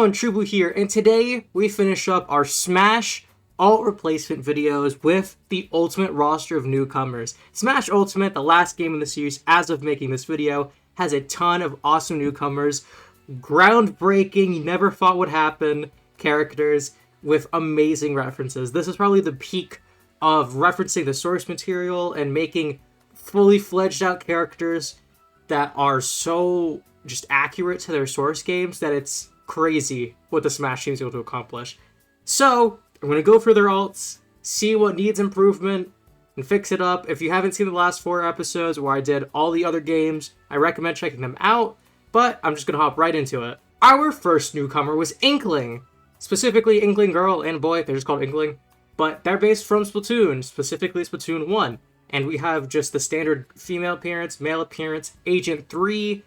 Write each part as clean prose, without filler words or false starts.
everyone, Trubu here, and today we finish up our Smash alt replacement videos with the Ultimate roster of newcomers. Smash Ultimate, the last game in the series as of making this video, has a ton of awesome newcomers, groundbreaking, you never thought would happen characters with amazing references. This is probably the peak of referencing the source material and making fully fledged out characters that are so just accurate to their source games that it's crazy what the Smash team is able to accomplish. So, I'm going to go through their alts, see what needs improvement, and fix it up. If you haven't seen the last 4 episodes where I did all the other games, I recommend checking them out, but I'm just going to hop right into it. Our first newcomer was Inkling. Specifically, Inkling Girl and Boy, they're just called Inkling. But they're based from Splatoon, specifically Splatoon 1. And we have just the standard female appearance, male appearance, Agent 3.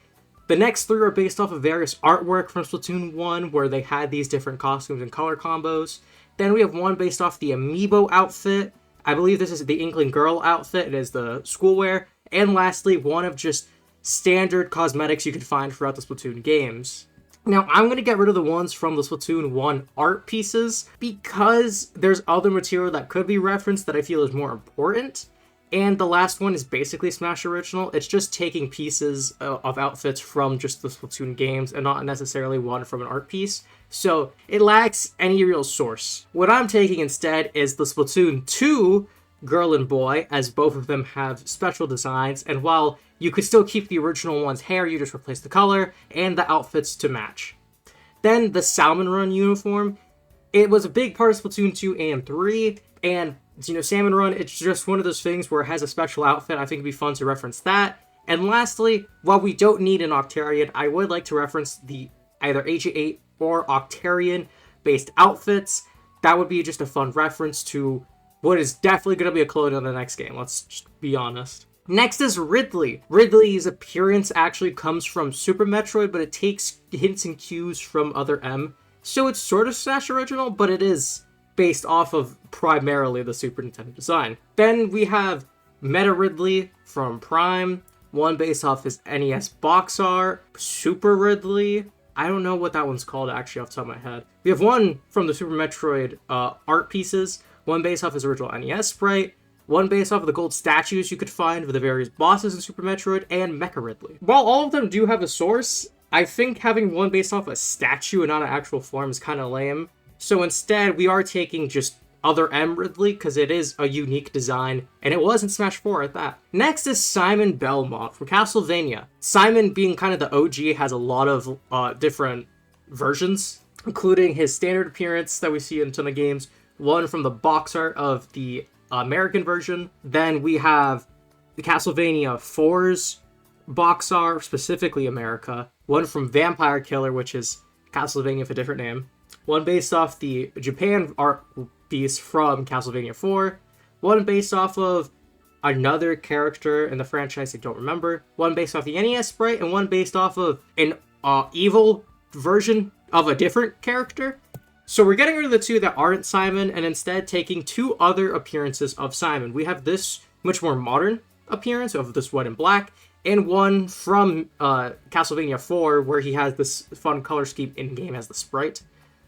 The next 3 are based off of various artwork from Splatoon 1, where they had these different costumes and color combos. Then we have one based off the Amiibo outfit. I believe this is the Inkling Girl outfit. It is the schoolwear. And lastly, one of just standard cosmetics you can find throughout the Splatoon games. Now, I'm going to get rid of the ones from the Splatoon 1 art pieces because there's other material that could be referenced that I feel is more important. And the last one is basically Smash Original. It's just taking pieces of outfits from just the Splatoon games and not necessarily one from an art piece. So it lacks any real source. What I'm taking instead is the Splatoon 2 Girl and Boy, as both of them have special designs. And while you could still keep the original one's hair, you just replace the color and the outfits to match. Then the Salmon Run uniform. It was a big part of Splatoon 2 and 3. And Salmon Run, it's just one of those things where it has a special outfit. I think it'd be fun to reference that. And lastly, while we don't need an Octarian, I would like to reference the either AG8 or Octarian-based outfits. That would be just a fun reference to what is definitely going to be a clone in the next game. Let's just be honest. Next is Ridley. Ridley's appearance actually comes from Super Metroid, but it takes hints and cues from Other M. So it's sort of Smash Original, but it is based off of primarily the Super Nintendo design. Then we have Meta Ridley from Prime, one based off his NES box art, Super Ridley. I don't know what that one's called actually off the top of my head. We have one from the Super Metroid art pieces, one based off his original NES sprite, one based off of the gold statues you could find with the various bosses in Super Metroid, and Mecha Ridley. While all of them do have a source, I think having one based off a statue and not an actual form is kind of lame. So instead, we are taking just Other M Ridley, because it is a unique design, and it was in Smash 4 at that. Next is Simon Belmont from Castlevania. Simon, being kind of the OG, has a lot of different versions, including his standard appearance that we see in a ton of games, one from the box art of the American version. Then we have the Castlevania 4's box art, specifically America, one from Vampire Killer, which is Castlevania with a different name, one based off the Japan art piece from Castlevania 4, one based off of another character in the franchise I don't remember, one based off the NES sprite, and one based off of an evil version of a different character. So we're getting rid of the 2 that aren't Simon, and instead taking 2 other appearances of Simon. We have this much more modern appearance of this white and black, and one from Castlevania 4, where he has this fun color scheme in-game as the sprite.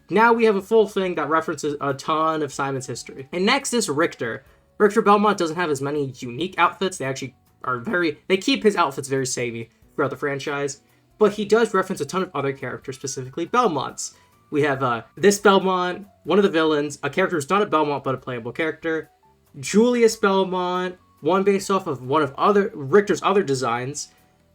Now we have a full thing that references a ton of Simon's history. And next is Richter. Richter Belmont doesn't have as many unique outfits. They actually are they keep his outfits very samey throughout the franchise, but he does reference a ton of other characters, specifically Belmonts. We have this Belmont, one of the villains, a character who's not a Belmont but a playable character, Julius Belmont, one based off of one of Richter's other designs.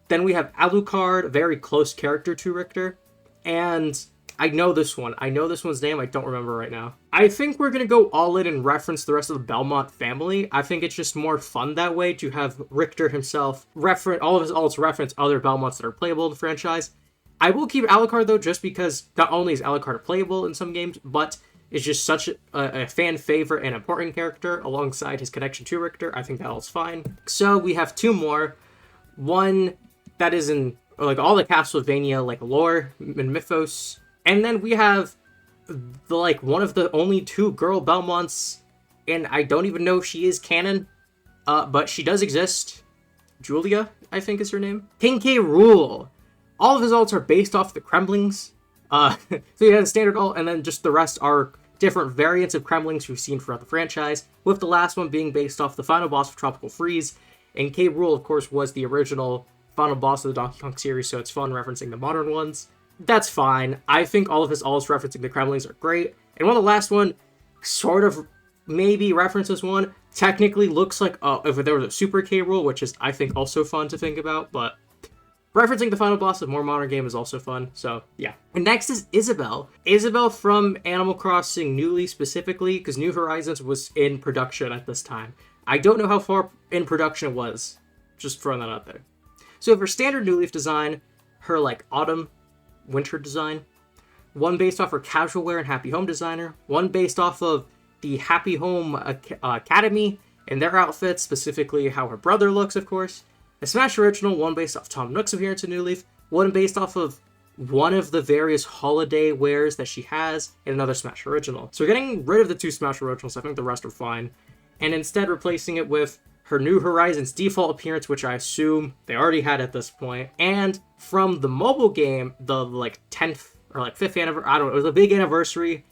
Then we have Alucard, a very close character to Richter, and I know this one. I know this one's name. I don't remember right now. I think we're going to go all in and reference the rest of the Belmont family. I think it's just more fun that way to have Richter himself all of his alts reference other Belmonts that are playable in the franchise. I will keep Alucard, though, just because not only is Alucard playable in some games, but is just such a fan favorite and important character alongside his connection to Richter. I think that all's fine. So we have 2 more. One that is in all the Castlevania lore and mythos. And then we have one of the only 2 girl Belmonts, and I don't even know if she is canon, but she does exist. Julia, I think is her name. King K. Rool. All of his alts are based off the Kremlings, So you have a standard alt, and then just the rest are different variants of Kremlings we've seen throughout the franchise, with the last one being based off the final boss of Tropical Freeze. And K. Rool, of course, was the original final boss of the Donkey Kong series, so it's fun referencing the modern ones. That's fine. I think all of his alts referencing the Kremlings are great. And the last one sort of maybe references one. Technically looks like if there was a Super K. Rool, which is, I think, also fun to think about, but referencing the final boss of a more modern game is also fun, so yeah. And next is Isabelle. Isabelle from Animal Crossing New Leaf specifically, because New Horizons was in production at this time. I don't know how far in production it was. Just throwing that out there. So for standard New Leaf design, her like autumn, winter design, one based off her casual wear and Happy Home designer, one based off of the Happy Home Academy and their outfits, specifically how her brother looks, of course. A Smash Original, one based off Tom Nook's appearance in New Leaf, one based off of one of the various holiday wares that she has, and another Smash Original. So we're getting rid of the two Smash Originals, I think the rest are fine, and instead replacing it with her New Horizons default appearance, which I assume they already had at this point, and from the mobile game, the like 10th or like 5th anniversary, I don't know, it was a big anniversary,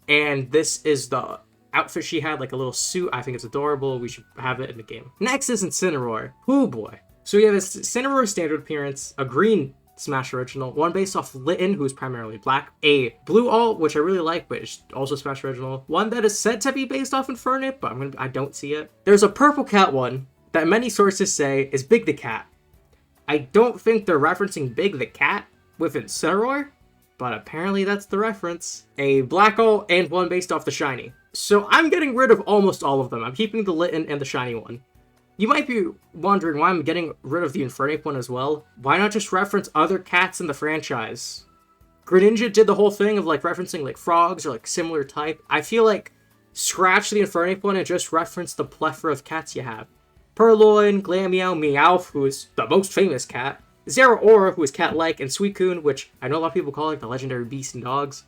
and this is the outfit she had, like a little suit. I think it's adorable. We should have it in the game. Next is Incineroar. Oh boy. So we have a Incineroar standard appearance, a green Smash Original, one based off Litten, who's primarily black, a blue alt, which I really like, but it's also Smash Original, one that is said to be based off Infernape, but I don't see it. There's a purple cat one that many sources say is Big the Cat. I don't think they're referencing Big the Cat with Incineroar, but apparently that's the reference. A black alt and one based off the shiny. So I'm getting rid of almost all of them. I'm keeping the Litten and the shiny one. You might be wondering why I'm getting rid of the Infernape one as well. Why not just reference other cats in the franchise? Greninja did the whole thing of like referencing like frogs or like similar type. I feel like scratch the Infernape one and just reference the plethora of cats you have. Purloin, Glameow, Meowth, who is the most famous cat, Zeraora, who is cat-like, and Suicune, which I know a lot of people call like the legendary beasts and dogs.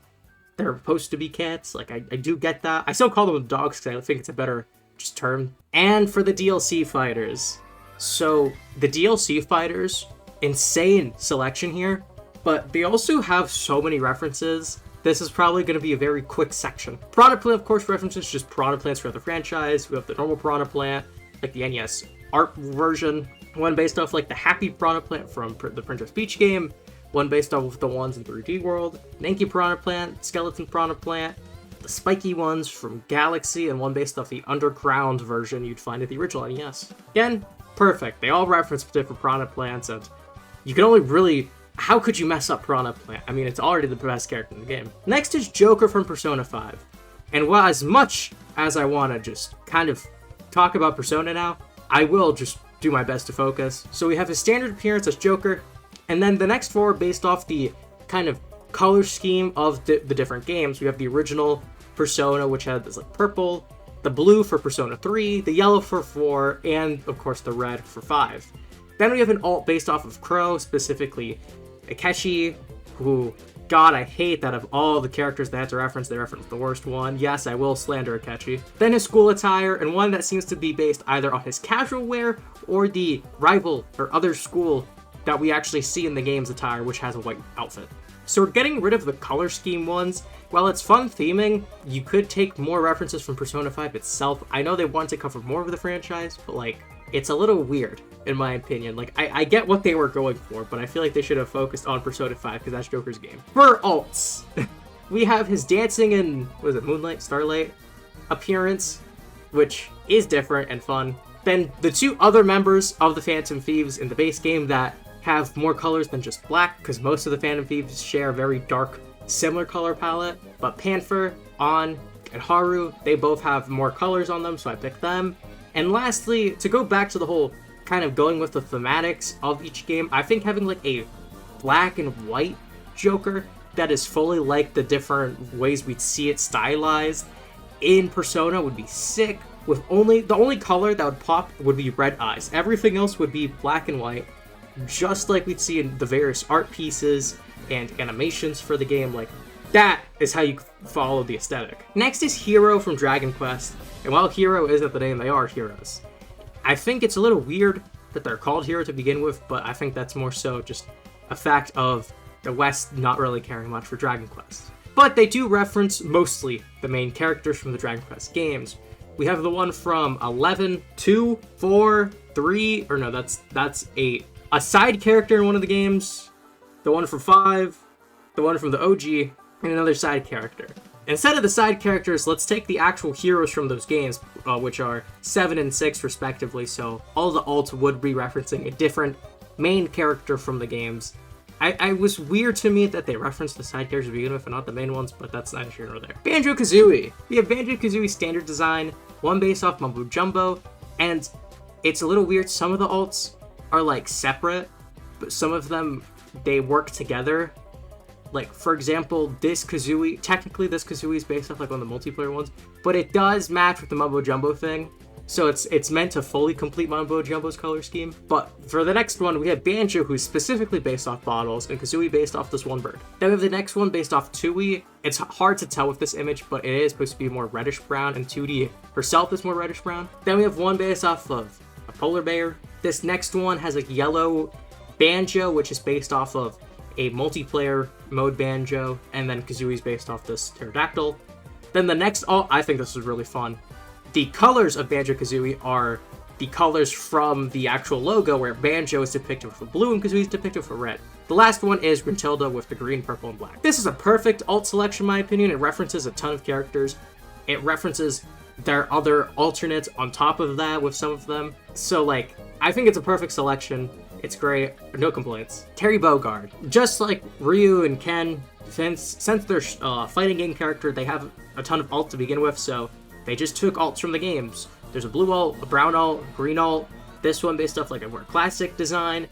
They're supposed to be cats. Like, I do get that. I still call them dogs because I think it's a better just term. And for the DLC fighters. So, the DLC fighters, insane selection here, but they also have so many references. This is probably going to be a very quick section. Piranha Plant, of course, references just Piranha Plants throughout the franchise. We have the normal Piranha Plant, like the NES art version. One based off like the Happy Piranha Plant from the Princess Peach game. One based off of the ones in 3D World, Nanky Piranha Plant, Skeleton Piranha Plant, the spiky ones from Galaxy, and one based off the underground version you'd find at the original NES. Again, perfect. They all reference different Piranha Plants, and you can only really... How could you mess up Piranha Plant? I mean, it's already the best character in the game. Next is Joker from Persona 5. And while as much as I want to just kind of talk about Persona now, I will just do my best to focus. So we have his standard appearance as Joker, and then the next four based off the kind of color scheme of the different games. We have the original Persona, which had this like purple, the blue for Persona 3, the yellow for 4, and of course the red for 5. Then we have an alt based off of Crow, specifically Akechi, who, God, I hate that of all the characters they had to reference, they referenced the worst one. Yes, I will slander Akechi. Then his school attire, and one that seems to be based either on his casual wear or the rival or other school that we actually see in the game's attire, which has a white outfit. So we're getting rid of the color scheme ones. While it's fun theming, you could take more references from Persona 5 itself. I know they want to cover more of the franchise, but like, it's a little weird, in my opinion. Like, I get what they were going for, but I feel like they should have focused on Persona 5, because that's Joker's game. For alts, we have his dancing in, what is it, Moonlight, Starlight appearance, which is different and fun. Then the two other members of the Phantom Thieves in the base game that have more colors than just black, because most of the Phantom Thieves share a very dark, similar color palette. But Panther, On, and Haru, they both have more colors on them, so I picked them. And lastly, to go back to the whole kind of going with the thematics of each game, I think having like a black and white Joker that is fully like the different ways we'd see it stylized in Persona would be sick. With the only color that would pop would be red eyes. Everything else would be black and white, just like we'd see in the various art pieces and animations for the game. Like, that is how you follow the aesthetic. Next is Hero from Dragon Quest, and while Hero isn't the name, they are heroes. I think it's a little weird that they're called Hero to begin with, but I think that's more so just a fact of the West not really caring much for Dragon Quest. But they do reference mostly the main characters from the Dragon Quest games. We have the one from 11, 2, 4, 3, or no, that's 8. A side character in one of the games, the one from 5, the one from the OG, and another side character. Instead of the side characters, let's take the actual heroes from those games, which are 7 and 6 respectively, so all the alts would be referencing a different main character from the games. I was weird to me that they referenced the side characters to begin with and not the main ones, but that's neither here nor there. Banjo-Kazooie! We have Banjo-Kazooie standard design, one based off Mumbo Jumbo, and it's a little weird. Some of the alts are like separate, but some of them, they work together. Like, for example, this Kazooie, technically this Kazooie is based off like one of the multiplayer ones, but it does match with the Mumbo Jumbo thing. So it's meant to fully complete Mumbo Jumbo's color scheme. But for the next one, we have Banjo, who's specifically based off bottles, and Kazooie based off this one bird. Then we have the next one based off Tooie. It's hard to tell with this image, but it is supposed to be more reddish brown, and Tootie herself is more reddish brown. Then we have one based off of a polar bear. This next one has a yellow Banjo, which is based off of a multiplayer mode Banjo, and then Kazooie's based off this pterodactyl. Then the next, oh, I think this is really fun. The colors of Banjo-Kazooie are the colors from the actual logo, where Banjo is depicted with a blue and Kazooie is depicted with a red. The last one is Gruntilda with the green, purple, and black. This is a perfect alt selection in my opinion. It references a ton of characters. It references their other alternates on top of that with some of them. So like, I think it's a perfect selection. It's great, no complaints. Terry Bogard. Just like Ryu and Ken, since they're fighting game character, they have a ton of alt to begin with, so they just took alts from the games. There's a blue alt, a brown alt, a green alt. This one based off like a more classic design.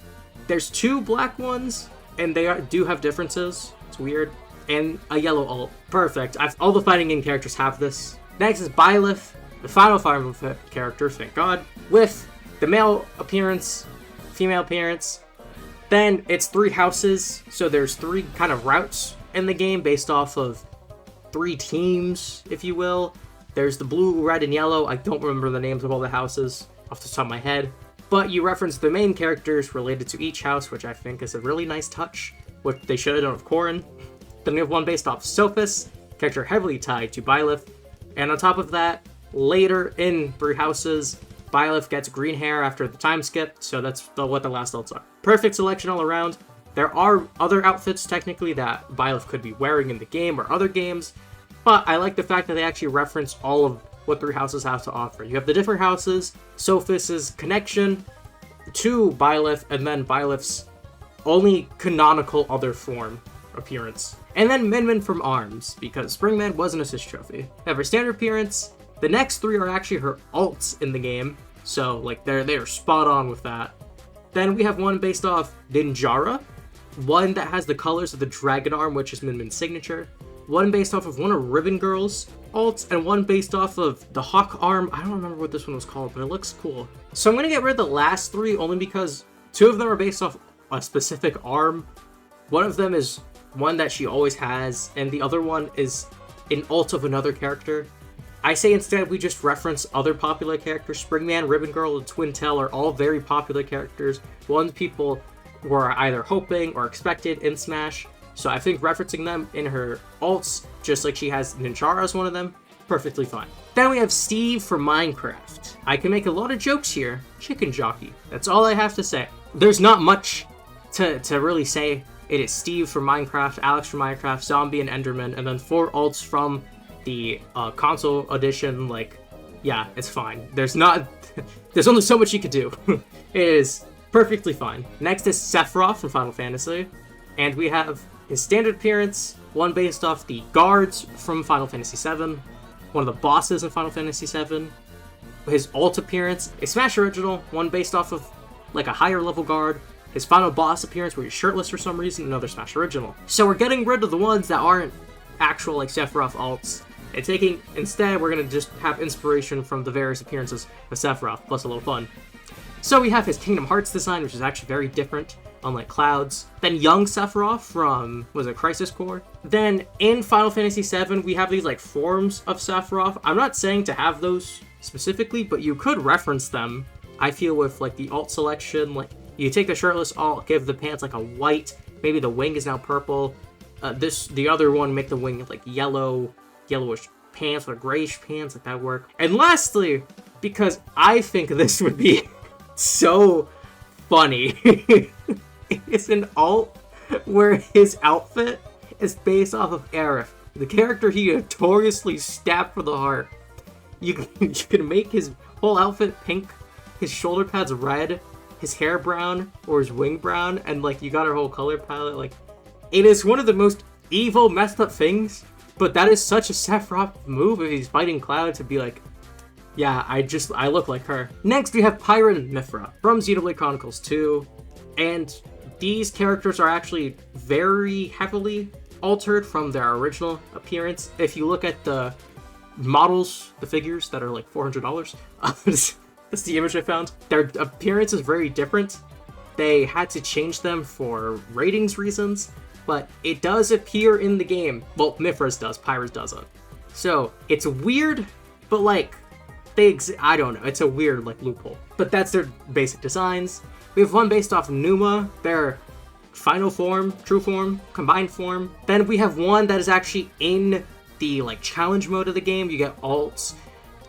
There's 2 black ones, and they do have differences. It's weird. And a yellow alt. Perfect. All the fighting game characters have this. Next is Byleth, the final Fire Emblem character, thank God, with the male appearance, female appearance. Then it's 3 houses, so there's 3 kind of routes in the game based off of 3 teams, if you will. There's the blue, red, and yellow. I don't remember the names of all the houses off the top of my head. But you reference the main characters related to each house, which I think is a really nice touch, which they should have done with Corrin. Then we have one based off Sophus, character heavily tied to Byleth. And on top of that, later in 3 houses, Byleth gets green hair after the time skip, so that's what the last alts are. Perfect selection all around. There are other outfits, technically, that Byleth could be wearing in the game or other games, but I like the fact that they actually reference all of what 3 houses have to offer. You have the different houses, Sophus's connection to Byleth, and then Byleth's only canonical other form appearance. And then Min from ARMS, because Springman was an assist trophy. They have her standard appearance. The next 3 are actually her alts in the game, so like they're spot on with that. Then we have one based off Ninjara, one that has the colors of the Dragon Arm, which is Min signature, one based off of one of Ribbon Girl's alts, and one based off of the Hawk Arm. I don't remember what this one was called, but it looks cool. So I'm going to get rid of the last 3 only because 2 of them are based off a specific arm. One of them is one that she always has, and the other one is an alt of another character. I say instead we just reference other popular characters. Springman, Ribbon Girl, and Twin Tail are all very popular characters, ones people were either hoping or expected in Smash. So I think referencing them in her alts, just like she has Ninjara as one of them, perfectly fine. Then we have Steve from Minecraft. I can make a lot of jokes here. Chicken jockey. That's all I have to say. There's not much to really say. It is Steve from Minecraft, Alex from Minecraft, Zombie, and Enderman, and then 4 alts from the console edition. Like, yeah, it's fine. There's only so much you could do. It is perfectly fine. Next is Sephiroth from Final Fantasy, and we have his standard appearance, one based off the guards from Final Fantasy VII, one of the bosses in Final Fantasy VII, his alt appearance, a Smash original, one based off of like a higher level guard, his final boss appearance where he's shirtless for some reason, another Smash original. So we're getting rid of the ones that aren't actual like Sephiroth alts, and instead we're going to just have inspiration from the various appearances of Sephiroth, plus a little fun. So we have his Kingdom Hearts design, which is actually very different, unlike Cloud's. Then young Sephiroth from, was it Crisis Core? Then in Final Fantasy VII, we have these like forms of Sephiroth. I'm not saying to have those specifically, but you could reference them. I feel with like the alt selection, like you take the shirtless alt, give the pants like a white Maybe the wing is now purple. The other one make the wing like yellowish pants or grayish pants, like that work. And lastly, because I think this would be so funny, it's an alt where his outfit is based off of Aerith, the character he notoriously stabbed for the heart. You can make his whole outfit pink, his shoulder pads red, his hair brown, or his wing brown, and like you got our whole color palette. Like, it is one of the most evil, messed up things, but that is such a Sephiroth move if he's fighting Cloud to be like, yeah, I look like her. Next, we have Pyra and Mythra from Xenoblade Chronicles 2, and these characters are actually very heavily altered from their original appearance. If you look at the models, the figures that are like $400, that's the image I found. Their appearance is very different. They had to change them for ratings reasons, but it does appear in the game. Well, Mythra's does, Pyra's doesn't. So, it's weird, but like, I don't know, it's a weird like loophole. But that's their basic designs. We have one based off Numa, their final form, true form, combined form. Then we have one that is actually in the like challenge mode of the game. You get alts,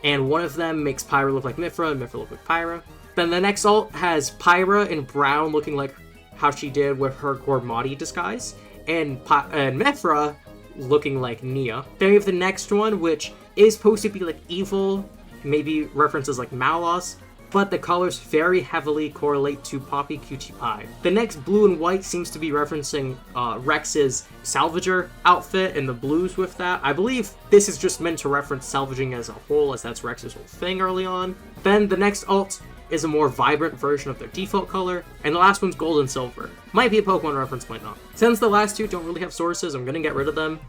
and one of them makes Pyra look like Mythra, and Mythra look like Pyra. Then the next alt has Pyra in brown looking like how she did with her Gormati disguise, and Mythra looking like Nia. Then we have the next one, which is supposed to be like evil, maybe references like Malos, but the colors very heavily correlate to Poppy Cutie Pie. The next blue and white seems to be referencing Rex's Salvager outfit and the blues with that. I believe this is just meant to reference salvaging as a whole, as that's Rex's whole thing early on. Then the next alt is a more vibrant version of their default color, and the last one's gold and silver. Might be a Pokemon reference, might not. Since the last two don't really have sources, I'm gonna get rid of them,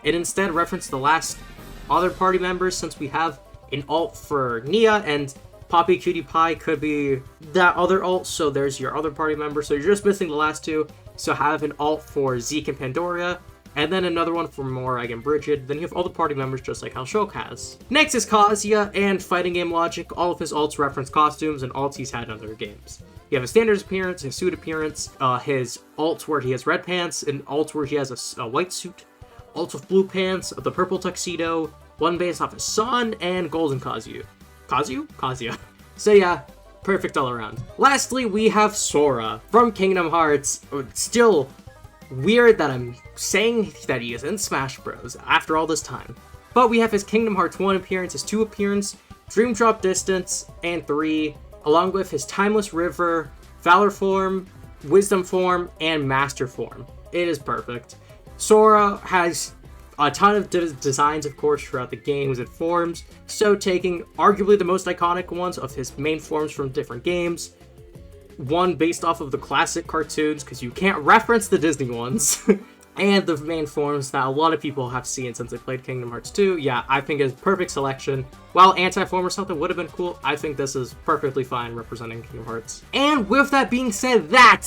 and instead reference the last other party members, since we have an alt for Nia, and Poppy Cutie Pie could be that other alt, so there's your other party member. So you're just missing the last two, so have an alt for Zeke and Pandoria, and then another one for Morag and Bridget. Then you have all the party members just like how Shulk has. Next is Kazuya, and fighting game logic. All of his alts reference costumes and alts he's had in other games. You have his standard appearance, his suit appearance, his alts where he has red pants, and alts where he has a white suit, alts with blue pants, the purple tuxedo, one based off his son, and golden Kazuya. Kazuya. So yeah, perfect all around. Lastly, we have Sora from Kingdom Hearts. Still weird that I'm saying that he is in Smash Bros. After all this time. But we have his Kingdom Hearts 1 appearance, his 2 appearance, Dream Drop Distance, and 3, along with his Timeless River, Valor form, Wisdom form, and Master form. It is perfect. Sora has a ton of designs, of course, throughout the games and forms, so taking arguably the most iconic ones of his main forms from different games, one based off of the classic cartoons, because you can't reference the Disney ones, and the main forms that a lot of people have seen since they played Kingdom Hearts 2. Yeah, I think it's a perfect selection. While Anti-Form or something would have been cool, I think this is perfectly fine representing Kingdom Hearts. And with that being said, that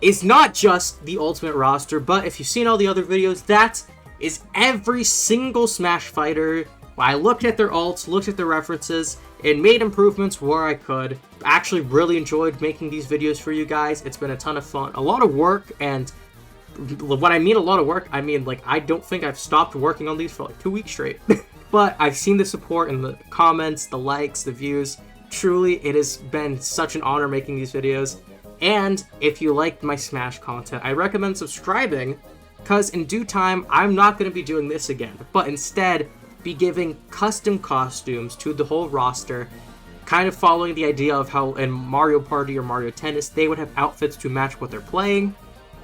is not just the Ultimate roster, but if you've seen all the other videos, that is every single Smash fighter. I looked at their alts, looked at their references, and made improvements where I could. I actually really enjoyed making these videos for you guys. It's been a ton of fun, a lot of work, and when I mean a lot of work, I mean like I don't think I've stopped working on these for like 2 weeks straight. But I've seen the support in the comments, the likes, the views. Truly, it has been such an honor making these videos. And if you liked my Smash content, I recommend subscribing, because in due time, I'm not going to be doing this again, but instead be giving custom costumes to the whole roster, kind of following the idea of how in Mario Party or Mario Tennis, they would have outfits to match what they're playing.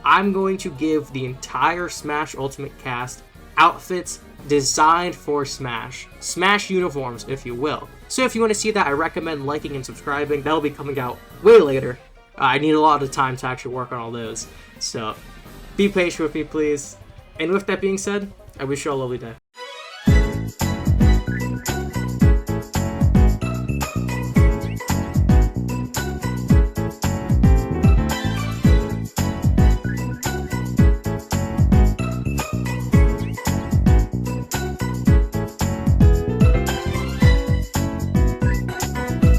I'm going to give the entire Smash Ultimate cast outfits designed for Smash. Smash uniforms, if you will. So if you want to see that, I recommend liking and subscribing. That'll be coming out way later. I need a lot of time to actually work on all those. So be patient with me, please. And with that being said, I wish you all a lovely day.